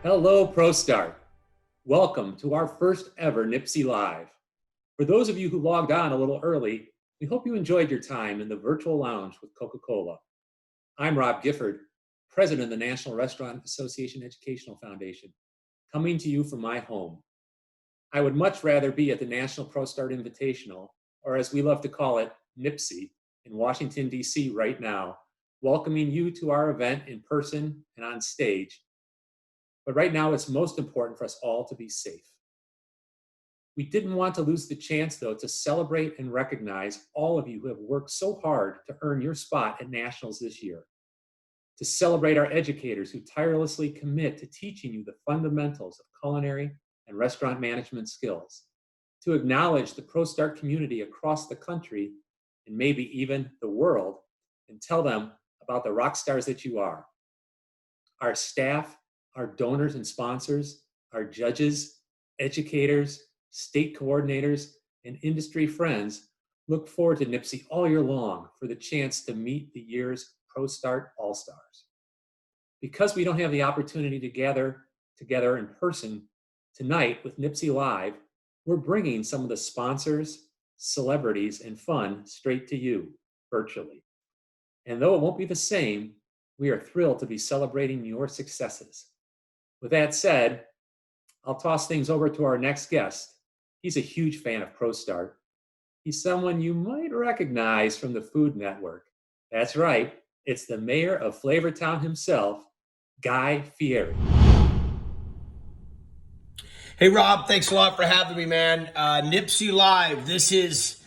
Hello, ProStart. Welcome to our first ever Nipsey Live. For those of you who logged on a little early, we hope you enjoyed your time in the virtual lounge with Coca-Cola. I'm Rob Gifford, President of the National Restaurant Association Educational Foundation, coming to you from my home. I would much rather be at the National ProStart Invitational, or as we love to call it, Nipsey, in Washington, D.C. right now, welcoming you to our event in person and on stage. But right now, it's most important for us all to be safe. We didn't want to lose the chance, though, to celebrate and recognize all of you who have worked so hard to earn your spot at Nationals this year. To celebrate our educators who tirelessly commit to teaching you the fundamentals of culinary and restaurant management skills. To acknowledge the ProStart community across the country and maybe even the world and tell them about the rock stars that you are. Our staff, our donors and sponsors, our judges, educators, state coordinators, and industry friends look forward to Nipsey all year long for the chance to meet the year's ProStart All-Stars. Because we don't have the opportunity to gather together in person tonight with Nipsey Live, we're bringing some of the sponsors, celebrities, and fun straight to you virtually. And though it won't be the same, we are thrilled to be celebrating your successes. With that said, I'll toss things over to our next guest. He's a huge fan of ProStart. He's someone you might recognize from the Food Network. That's right, it's the mayor of Flavortown himself, Guy Fieri. Hey Rob, thanks a lot for having me, man. Nipsey Live, this is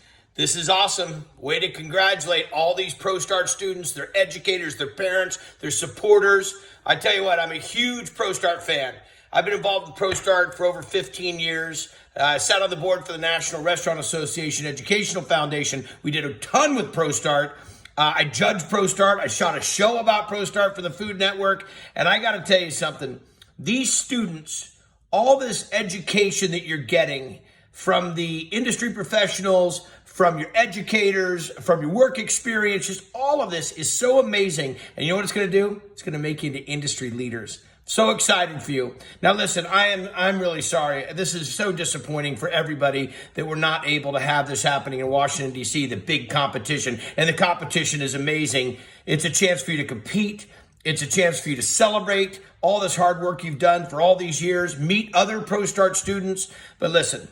awesome. Way to congratulate all these ProStart students, their educators, their parents, their supporters. I tell you what, I'm a huge ProStart fan. I've been involved with ProStart for over 15 years. I sat on the board for the National Restaurant Association Educational Foundation. We did a ton with ProStart. I judged ProStart. I shot a show about ProStart for the Food Network. And I got to tell you something. These students, all this education that you're getting from the industry professionals, from your educators, from your work experience, just all of this is so amazing. And you know what it's going to do? It's going to make you into industry leaders. So excited for you. Now listen, I'm really sorry. This is so disappointing for everybody that we're not able to have this happening in Washington, D.C., the big competition. And the competition is amazing. It's a chance for you to compete. It's a chance for you to celebrate all this hard work you've done for all these years, meet other ProStart students. But listen,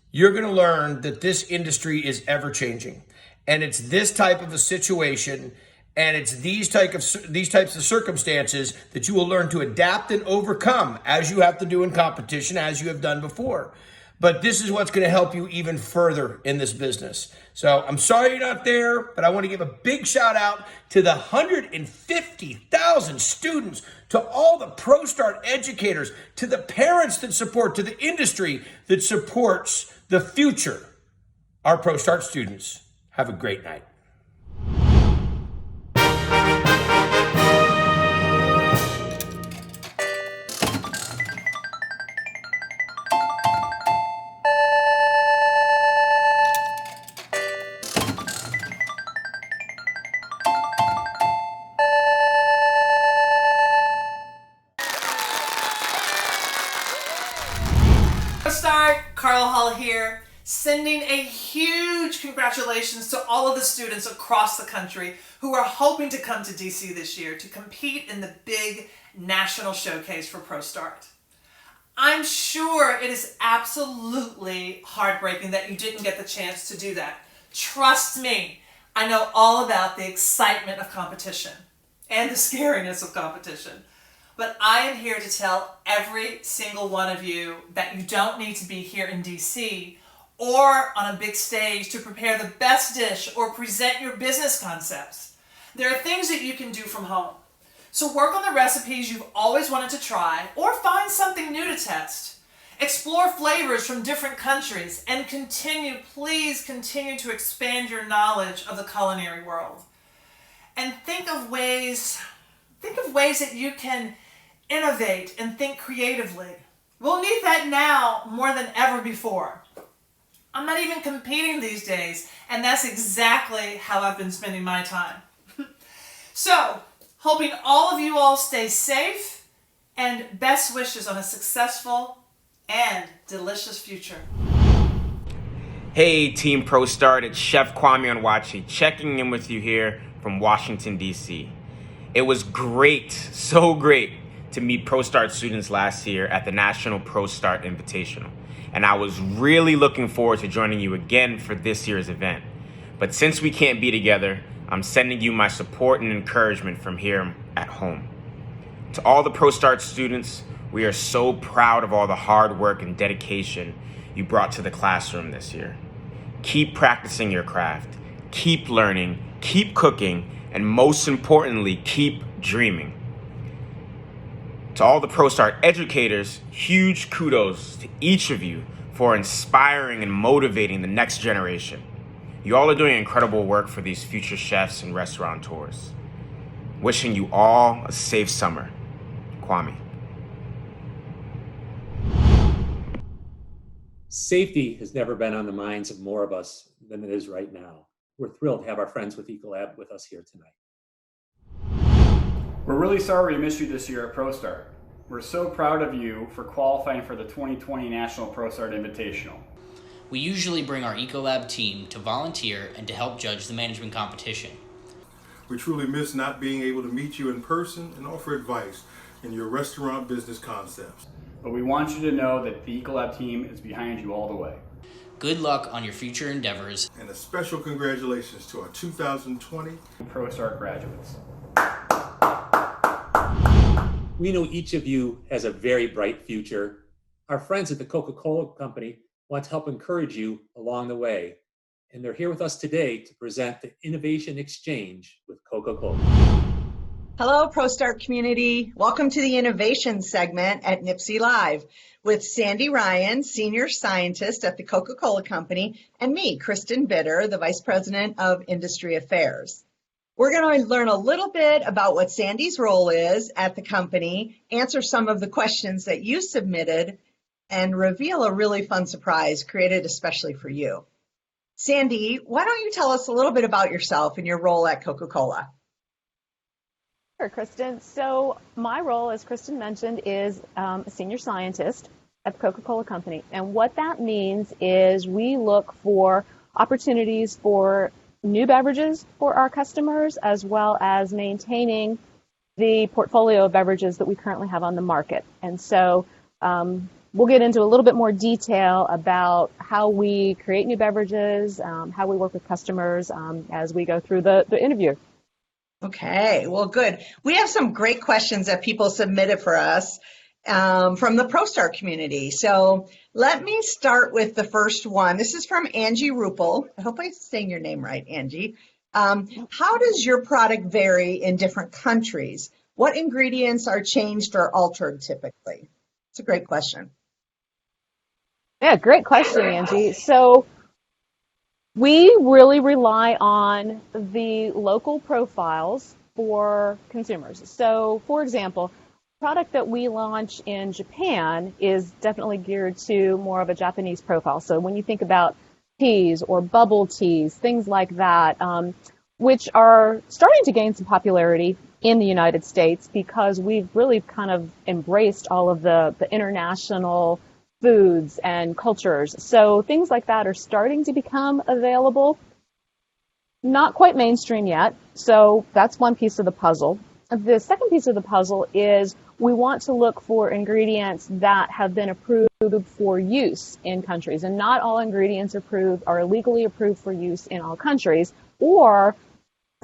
you're going to learn that this industry is ever changing. And it's this type of a situation and it's these types of circumstances that you will learn to adapt and overcome as you have to do in competition, as you have done before. But this is what's going to help you even further in this business. So I'm sorry you're not there, but I want to give a big shout out to the 150,000 students, to all the ProStart educators, to the parents that support, to the industry that supports the future. Our ProStart students. Have a great night. ProStart, Carl Hall here, sending a huge congratulations to all of the students across the country who are hoping to come to DC this year to compete in the big national showcase for ProStart. I'm sure it is absolutely heartbreaking that you didn't get the chance to do that. Trust me, I know all about the excitement of competition and the scariness of competition. But I am here to tell every single one of you that you don't need to be here in DC or on a big stage to prepare the best dish or present your business concepts. There are things that you can do from home. So work on the recipes you've always wanted to try or find something new to test. Explore flavors from different countries and please continue to expand your knowledge of the culinary world. And think of ways that you can innovate and think creatively. We'll need that now more than ever before. I'm not even competing these days, and that's exactly how I've been spending my time. So, hoping all of you all stay safe and best wishes on a successful and delicious future. Hey Team ProStart, it's Chef Kwame Onwachi checking in with you here from Washington, D.C. It was great, so great, to meet ProStart students last year at the National ProStart Invitational. And I was really looking forward to joining you again for this year's event. But since we can't be together, I'm sending you my support and encouragement from here at home. To all the ProStart students, we are so proud of all the hard work and dedication you brought to the classroom this year. Keep practicing your craft, keep learning, keep cooking, and most importantly, keep dreaming. To all the ProStart educators, huge kudos to each of you for inspiring and motivating the next generation. You all are doing incredible work for these future chefs and restaurateurs. Wishing you all a safe summer. Kwame. Safety has never been on the minds of more of us than it is right now. We're thrilled to have our friends with Ecolab with us here tonight. We're really sorry we missed you this year at ProStart. We're so proud of you for qualifying for the 2020 National ProStart Invitational. We usually bring our Ecolab team to volunteer and to help judge the management competition. We truly miss not being able to meet you in person and offer advice in your restaurant business concepts. But we want you to know that the Ecolab team is behind you all the way. Good luck on your future endeavors. And a special congratulations to our 2020 ProStart graduates. We know each of you has a very bright future. Our friends at the Coca-Cola Company want to help encourage you along the way. And they're here with us today to present the Innovation Exchange with Coca-Cola. Hello, ProStart community. Welcome to the innovation segment at Nipsey Live with Sandy Ryan, Senior Scientist at the Coca-Cola Company, and me, Kristen Bitter, the Vice President of Industry Affairs. We're going to learn a little bit about what Sandy's role is at the company, answer some of the questions that you submitted, and reveal a really fun surprise created especially for you. Sandy, why don't you tell us a little bit about yourself and your role at Coca-Cola? Sure, Kristen. So my role, as Kristen mentioned, is a senior scientist at the Coca-Cola Company. And what that means is we look for opportunities for new beverages for our customers, as well as maintaining the portfolio of beverages that we currently have on the market. And so we'll get into a little bit more detail about how we create new beverages, how we work with customers as we go through the interview. Okay, well, good. We have some great questions that people submitted for us from the ProStart community. So let me start with the first one. This is from Angie Rupel. I hope I'm saying your name right, Angie. How does your product vary in different countries? What ingredients are changed or altered typically? It's a great question. Yeah, great question, Angie. So we really rely on the local profiles for consumers. So, for example, product that we launch in Japan is definitely geared to more of a Japanese profile. So when you think about teas or bubble teas, things like that, which are starting to gain some popularity in the United States because we've really kind of embraced all of the international foods and cultures. So things like that are starting to become available. Not quite mainstream yet. So that's one piece of the puzzle. The second piece of the puzzle is we want to look for ingredients that have been approved for use in countries. And not all ingredients are legally approved for use in all countries, or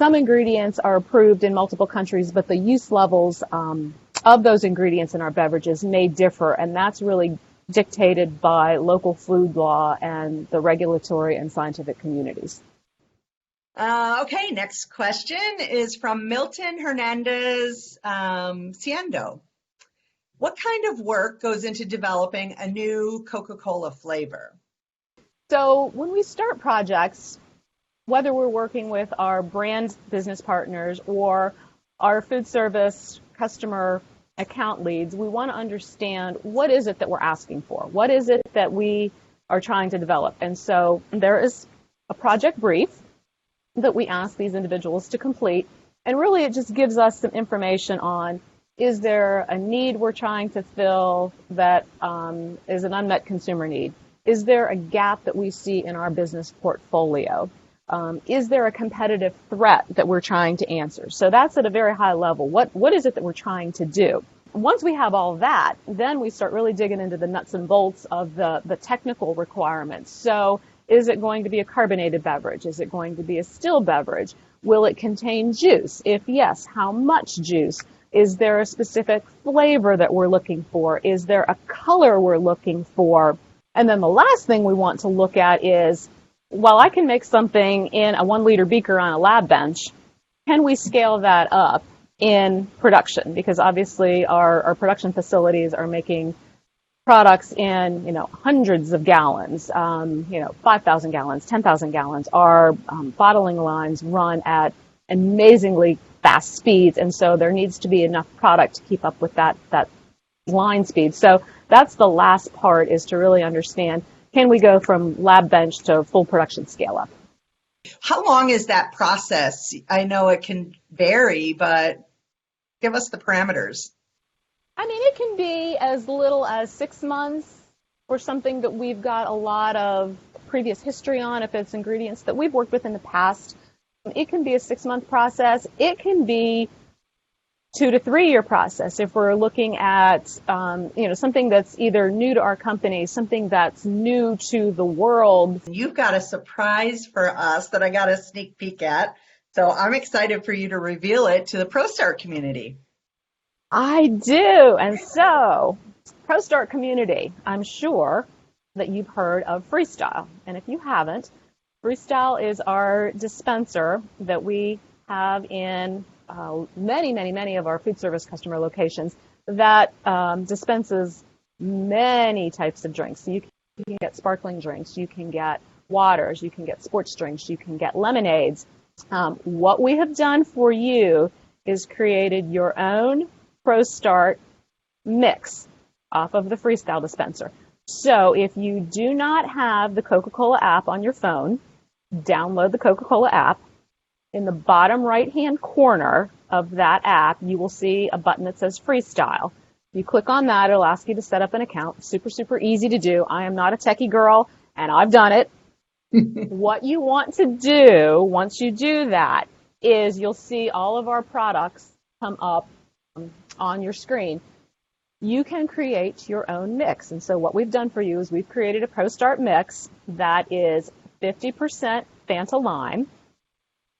some ingredients are approved in multiple countries, but the use levels of those ingredients in our beverages may differ. And that's really dictated by local food law and the regulatory and scientific communities. Okay, next question is from Milton Hernandez Ciendo. What kind of work goes into developing a new Coca-Cola flavor? So when we start projects, whether we're working with our brand business partners or our food service customer account leads, we want to understand what is it that we're asking for? What is it that we are trying to develop? And so there is a project brief that we ask these individuals to complete. And really it just gives us some information on Is there a need we're trying to fill that is an unmet consumer need? Is there a gap that we see in our business portfolio? Is there a competitive threat that we're trying to answer? So that's at a very high level. What is it that we're trying to do? Once we have all that, then we start really digging into the nuts and bolts of the technical requirements. So is it going to be a carbonated beverage? Is it going to be a still beverage? Will it contain juice? If yes, how much juice? Is there a specific flavor that we're looking for? Is there a color we're looking for? And then the last thing we want to look at is, while I can make something in a 1 liter beaker on a lab bench, can we scale that up in production? Because obviously our production facilities are making products in, hundreds of gallons, 5,000 gallons, 10,000 gallons. Our bottling lines run at amazingly fast speeds, and so there needs to be enough product to keep up with that line speed. So that's the last part, is to really understand, can we go from lab bench to full production scale up? How long is that process? I know it can vary, but give us the parameters. I mean, it can be as little as 6 months for something that we've got a lot of previous history on, if it's ingredients that we've worked with in the past. It can be a 6-month process. It can be 2 to 3 year process if we're looking at something that's either new to our company, something that's new to the world. You've got a surprise for us that I got a sneak peek at, so I'm excited for you to reveal it to the ProStart community. I do. And so, ProStart community, I'm sure that you've heard of Freestyle. And if you haven't, Freestyle is our dispenser that we have in many of our food service customer locations that dispenses many types of drinks. So you can get sparkling drinks, you can get waters, you can get sports drinks, you can get lemonades. What we have done for you is created your own ProStart mix off of the Freestyle dispenser. So if you do not have the Coca-Cola app on your phone, download the Coca-Cola app. In the bottom right-hand corner of that app, you will see a button that says Freestyle. You click on that, it'll ask you to set up an account. Super easy to do. I am not a techie girl, and I've done it. What you want to do, once you do that, is you'll see all of our products come up on your screen. You can create your own mix. And so what we've done for you is we've created a ProStart mix that is 50% Fanta Lime,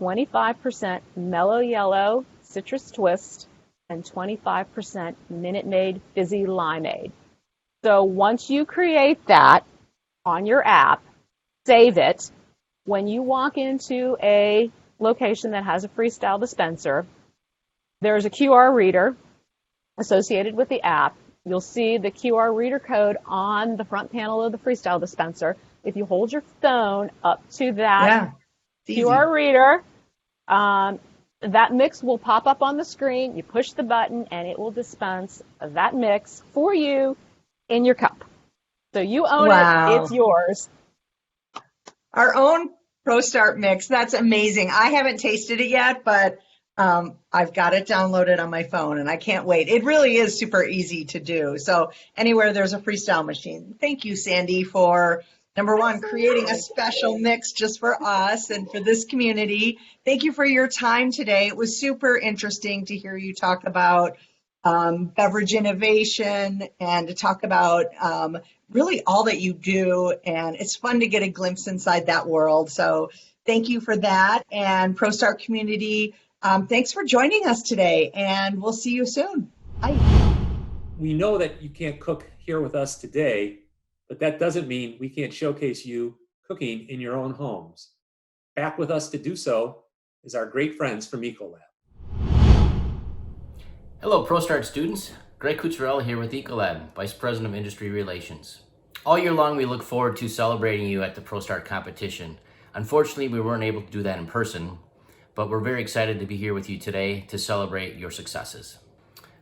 25% Mellow Yellow Citrus Twist, and 25% Minute Maid Fizzy Limeade. So once you create that on your app, save it. When you walk into a location that has a Freestyle dispenser, there's a QR reader associated with the app. You'll see the QR reader code on the front panel of the Freestyle dispenser. If you hold your phone up to that QR reader, that mix will pop up on the screen. You push the button and it will dispense that mix for you in your cup. So you own it, it's yours. Our own ProStart mix, that's amazing. I haven't tasted it yet, but I've got it downloaded on my phone and I can't wait. It really is super easy to do. So anywhere there's a Freestyle machine. Thank you, Sandy, for number one, creating a special mix just for us and for this community. Thank you for your time today. It was super interesting to hear you talk about beverage innovation and to talk about really all that you do. And it's fun to get a glimpse inside that world. So thank you for that. And ProStart community, thanks for joining us today, and we'll see you soon. Bye. We know that you can't cook here with us today, but that doesn't mean we can't showcase you cooking in your own homes. Back with us to do so is our great friends from Ecolab. Hello, ProStart students. Greg Cucciarella here with Ecolab, Vice President of Industry Relations. All year long, we look forward to celebrating you at the ProStart competition. Unfortunately, we weren't able to do that in person, but we're very excited to be here with you today to celebrate your successes.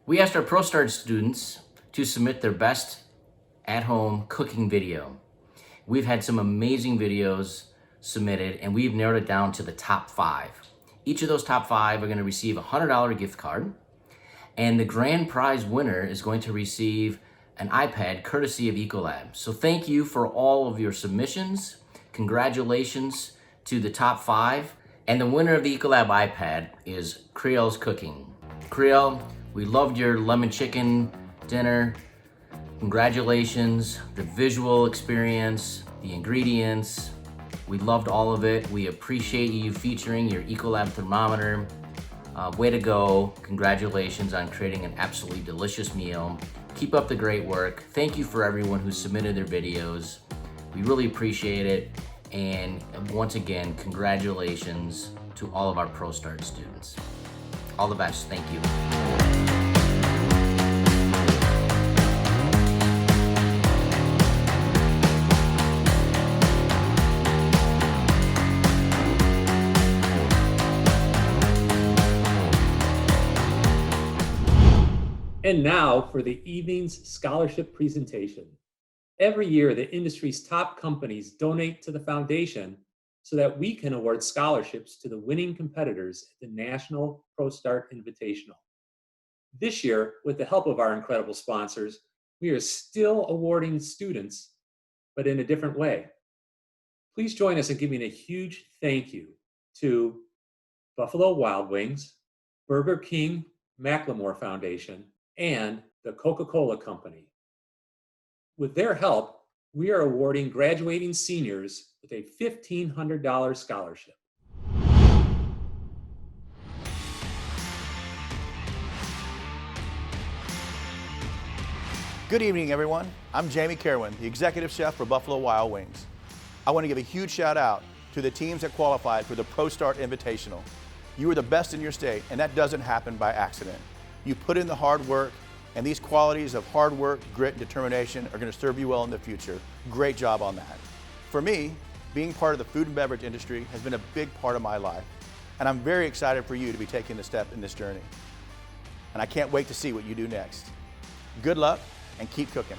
We asked our ProStart students to submit their best at-home cooking video. We've had some amazing videos submitted, and we've narrowed it down to the top 5. Each of those top 5 are going to receive a $100 gift card, And the grand prize winner is going to receive an iPad courtesy of Ecolab. So thank you for all of your submissions. Congratulations to the top 5. And the winner of the Ecolab iPad is Creole's Cooking. Creole, we loved your lemon chicken dinner. Congratulations, the visual experience, the ingredients. We loved all of it. We appreciate you featuring your Ecolab thermometer. Way to go. Congratulations on creating an absolutely delicious meal. Keep up the great work. Thank you for everyone who submitted their videos. We really appreciate it. And once again, congratulations to all of our ProStart students. All the best. Thank you. And now for the evening's scholarship presentation. Every year, the industry's top companies donate to the foundation so that we can award scholarships to the winning competitors at the National ProStart Invitational. This year, with the help of our incredible sponsors, we are still awarding students, but in a different way. Please join us in giving a huge thank you to Buffalo Wild Wings, Burger King Macklemore Foundation, and the Coca-Cola Company. With their help, we are awarding graduating seniors with a $1,500 scholarship. Good evening, everyone. I'm Jamie Kerwin, the Executive Chef for Buffalo Wild Wings. I want to give a huge shout out to the teams that qualified for the ProStart Invitational. You were the best in your state, and that doesn't happen by accident. You put in the hard work, and these qualities of hard work, grit, and determination are going to serve you well in the future. Great job on that. For me, being part of the food and beverage industry has been a big part of my life, and I'm very excited for you to be taking a step in this journey. And I can't wait to see what you do next. Good luck, and keep cooking.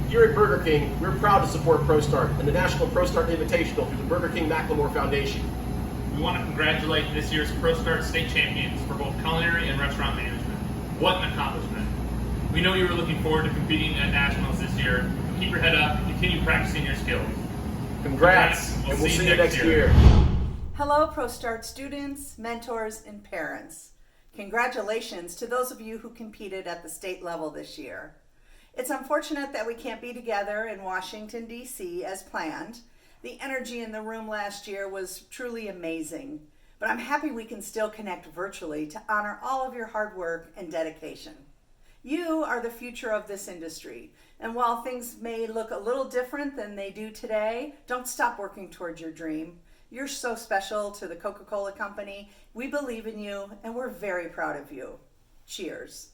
Here at Burger King, we're proud to support ProStart and the National ProStart Invitational through the Burger King Macklemore Foundation. We want to congratulate this year's ProStart state champions for both culinary and restaurant management. What an accomplishment. We know you were looking forward to competing at Nationals this year. Keep your head up and continue practicing your skills. Congrats, and we'll see you next year. Hello, ProStart students, mentors, and parents. Congratulations to those of you who competed at the state level this year. It's unfortunate that we can't be together in Washington, D.C. as planned. The energy in the room last year was truly amazing, but I'm happy we can still connect virtually to honor all of your hard work and dedication. You are the future of this industry, and while things may look a little different than they do today, don't stop working towards your dream. You're so special to the Coca-Cola Company. We believe in you, and we're very proud of you. Cheers.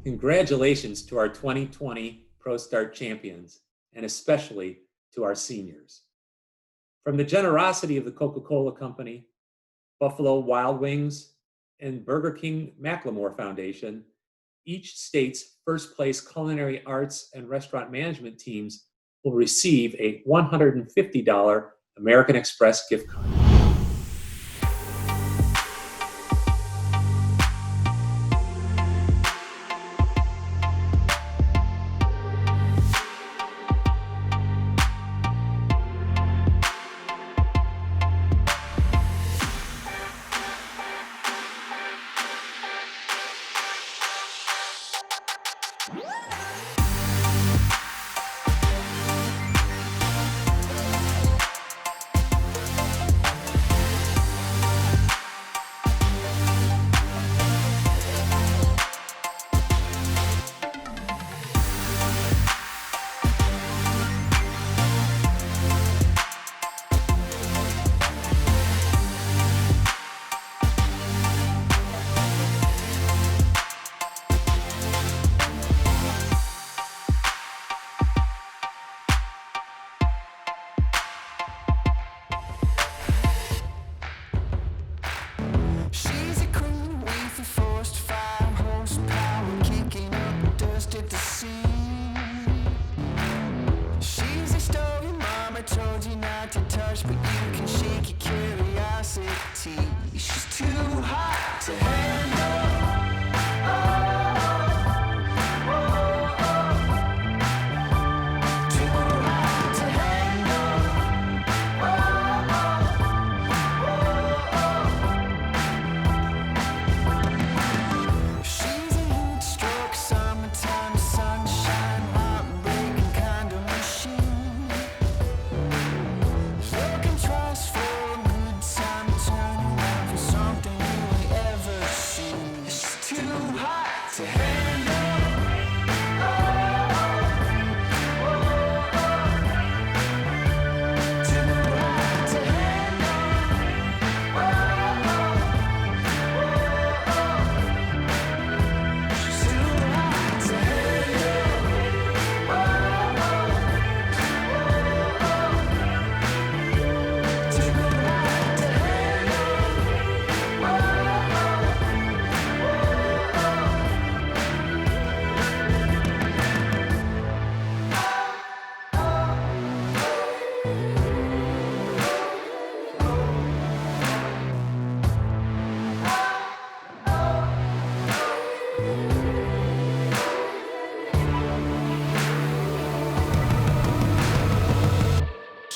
Congratulations to our 2020 ProStart champions, and especially to our seniors. From the generosity of the Coca-Cola Company, Buffalo Wild Wings, and Burger King Macklemore Foundation, each state's first place culinary arts and restaurant management teams will receive a $150 American Express gift card.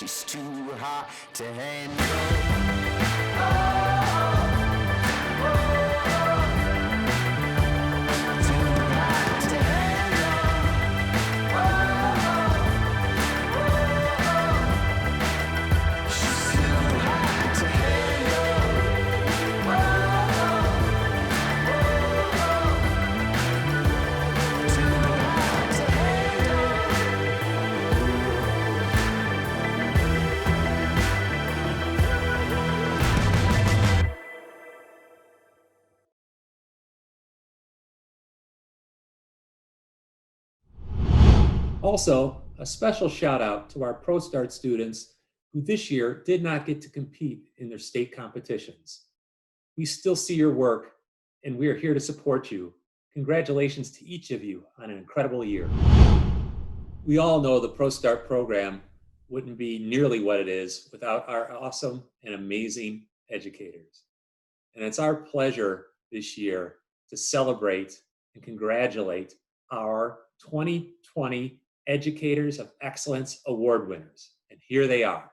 She's too hot to handle. Also, a special shout out to our ProStart students who this year did not get to compete in their state competitions. We still see your work and we are here to support you. Congratulations to each of you on an incredible year. We all know the ProStart program wouldn't be nearly what it is without our awesome and amazing educators. And it's our pleasure this year to celebrate and congratulate our 2020 Educators of Excellence Award winners. And here they are.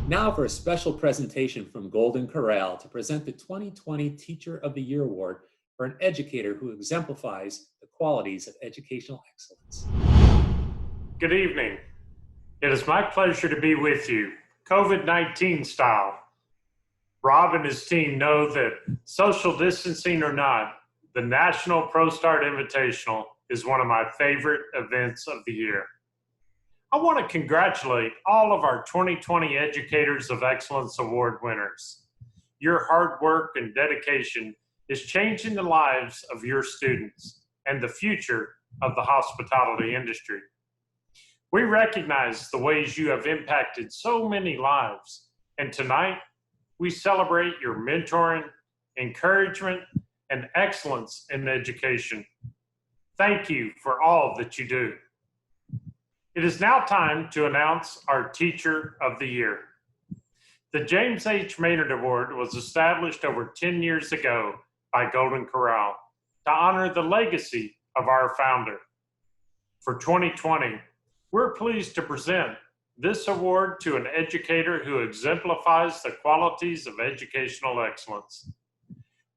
Now for a special presentation from Golden Corral to present the 2020 Teacher of the Year Award for an educator who exemplifies the qualities of educational excellence. Good evening. It is my pleasure to be with you, COVID-19 style. Rob and his team know that social distancing or not, the National ProStart Invitational is one of my favorite events of the year. I want to congratulate all of our 2020 Educators of Excellence Award winners. Your hard work and dedication is changing the lives of your students and the future of the hospitality industry. We recognize the ways you have impacted so many lives, and tonight we celebrate your mentoring, encouragement, and excellence in education. Thank you for all that you do. It is now time to announce our Teacher of the Year. The James H. Maynard Award was established over 10 years ago by Golden Corral to honor the legacy of our founder. For 2020, we're pleased to present this award to an educator who exemplifies the qualities of educational excellence.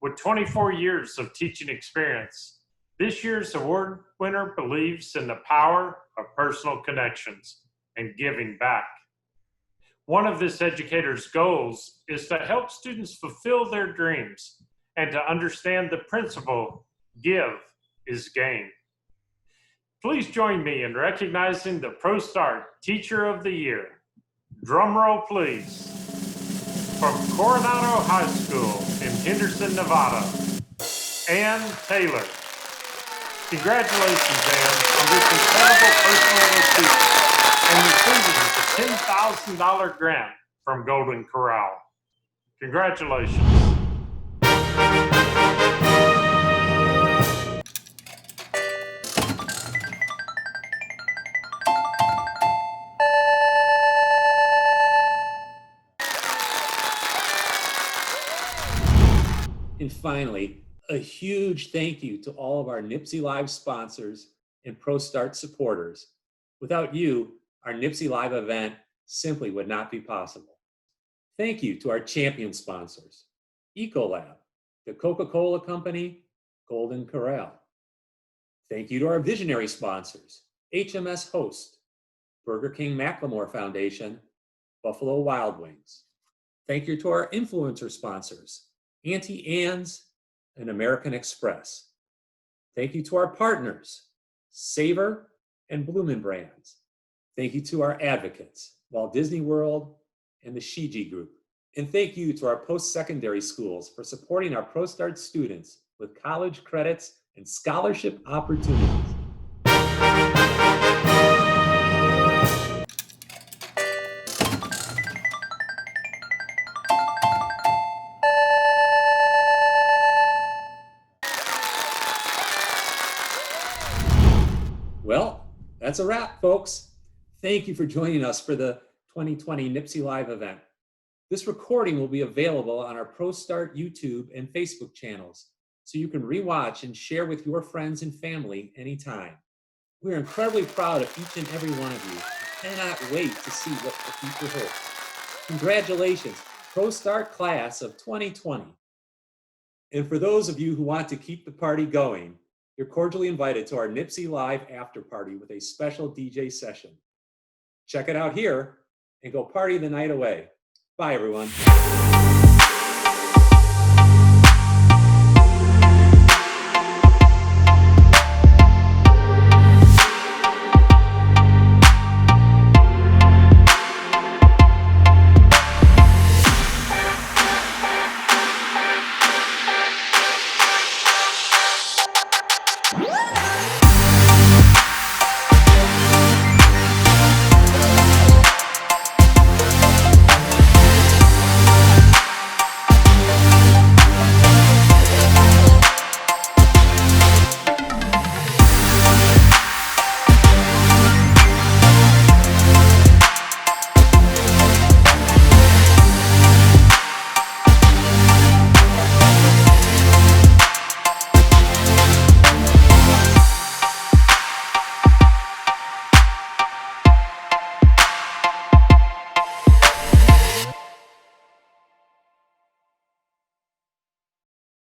With 24 years of teaching experience, this year's award winner believes in the power of personal connections and giving back. One of this educator's goals is to help students fulfill their dreams and to understand the principle, give is gain. Please join me in recognizing the ProStart Teacher of the Year. Drum roll, please. From Coronado High School in Henderson, Nevada, Ann Taylor. Congratulations, Ann, on this incredible personal achievement and receiving the $10,000 grant from Golden Corral. Congratulations. And finally, a huge thank you to all of our Nipsey Live sponsors and ProStart supporters. Without you, our Nipsey Live event simply would not be possible. Thank you to our champion sponsors, Ecolab, the Coca-Cola Company, Golden Corral. Thank you to our visionary sponsors, HMS Host, Burger King Macklemore Foundation, Buffalo Wild Wings. Thank you to our influencer sponsors, Auntie Anne's and American Express. Thank you to our partners, Savor and Bloomin' Brands. Thank you to our advocates, Walt Disney World and the Shiji Group. And thank you to our post-secondary schools for supporting our ProStart students with college credits and scholarship opportunities. Well, that's a wrap, folks. Thank you for joining us for the 2020 Nipsey Live event. This recording will be available on our ProStart YouTube and Facebook channels, so you can rewatch and share with your friends and family anytime. We're incredibly proud of each and every one of you and cannot wait to see what the future holds. Congratulations, ProStart Class of 2020. And for those of you who want to keep the party going, you're cordially invited to our Nipsey Live after party with a special DJ session. Check it out here and go party the night away. Bye, everyone.